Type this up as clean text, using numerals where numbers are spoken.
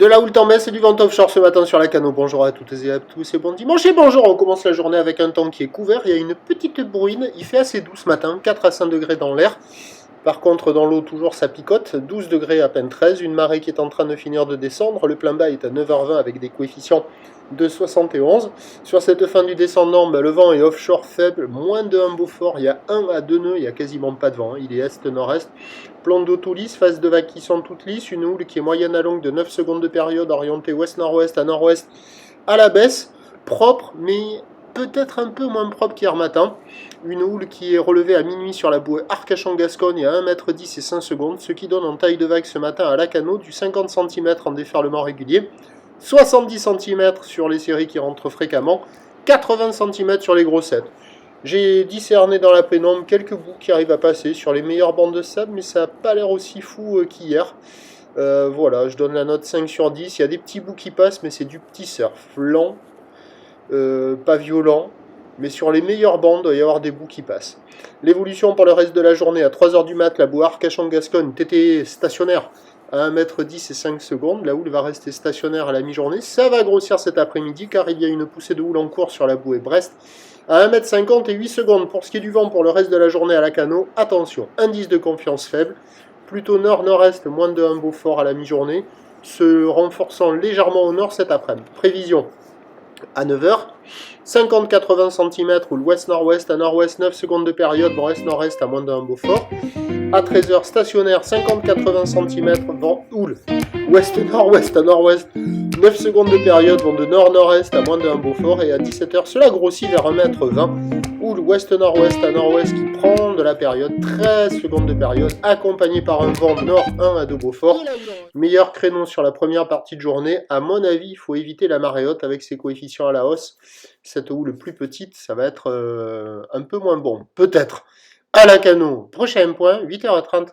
De la houle en baisse et du vent offshore ce matin sur la Cano. Bonjour à toutes et à tous et bon dimanche et bonjour. On commence la journée avec un temps qui est couvert. Il y a une petite bruine. Il fait assez doux ce matin, 4 à 5 degrés dans l'air. Par contre, dans l'eau, toujours ça picote. 12 degrés à peine 13. Une marée qui est en train de finir de descendre. Le plein bas est à 9h20 avec des coefficients de 71. Sur cette fin du descendant, le vent est offshore faible. Moins de 1 Beaufort. Il y a 1 à 2 nœuds. Il n'y a quasiment pas de vent. Il est est-nord-est. Plan d'eau tout lisse, phase de vagues qui sont toutes lisses, une houle qui est moyenne à longue de 9 secondes de période, orientée ouest-nord-ouest à nord-ouest à la baisse, propre, mais peut-être un peu moins propre qu'hier matin. Une houle qui est relevée à minuit sur la bouée Arcachon-Gascogne à 1,10 m et 5 secondes, ce qui donne en taille de vague ce matin à la Cano du 50 cm en déferlement régulier, 70 cm sur les séries qui rentrent fréquemment, 80 cm sur les grossettes. J'ai discerné dans la pénombre quelques bouts qui arrivent à passer sur les meilleures bandes de sable, mais ça n'a pas l'air aussi fou qu'hier. Voilà, je donne la note 5 sur 10. Il y a des petits bouts qui passent, mais c'est du petit surf. Lent, pas violent, mais sur les meilleures bandes, il doit y avoir des bouts qui passent. L'évolution pour le reste de la journée, à 3h du mat, la bouée Arcachon-Gascogne, TT stationnaire à 1,10 m et 5 secondes. La houle va rester stationnaire à la mi-journée. Ça va grossir cet après-midi, car il y a une poussée de houle en cours sur la bouée Brest à 1,50 m et 8 secondes. Pour ce qui est du vent pour le reste de la journée à la Cano, attention, indice de confiance faible, plutôt nord-nord-est, moins de 1 Beaufort à la mi-journée, se renforçant légèrement au nord cet après-midi. Prévision à 9h, 50-80 cm ou l'ouest-nord-ouest à nord-ouest, 9 secondes de période, vent est-nord-est à moins de 1 Beaufort. À 13h, stationnaire, 50-80 cm, vent houle, ouest-nord-ouest à nord-ouest, 9 secondes de période, vent de nord-nord-est à moins de 1 Beaufort. Et à 17h, cela grossit vers 1,20 m, houle ouest-nord-ouest à nord-ouest qui prend de la période, 13 secondes de période, accompagné par un vent nord 1 à 2 Beaufort. Meilleur créneau sur la première partie de journée. À mon avis, il faut éviter la marée haute avec ses coefficients à la hausse. Cette houle plus petite, ça va être un peu moins bon. Peut-être. À la Cano, prochain point, 8h30.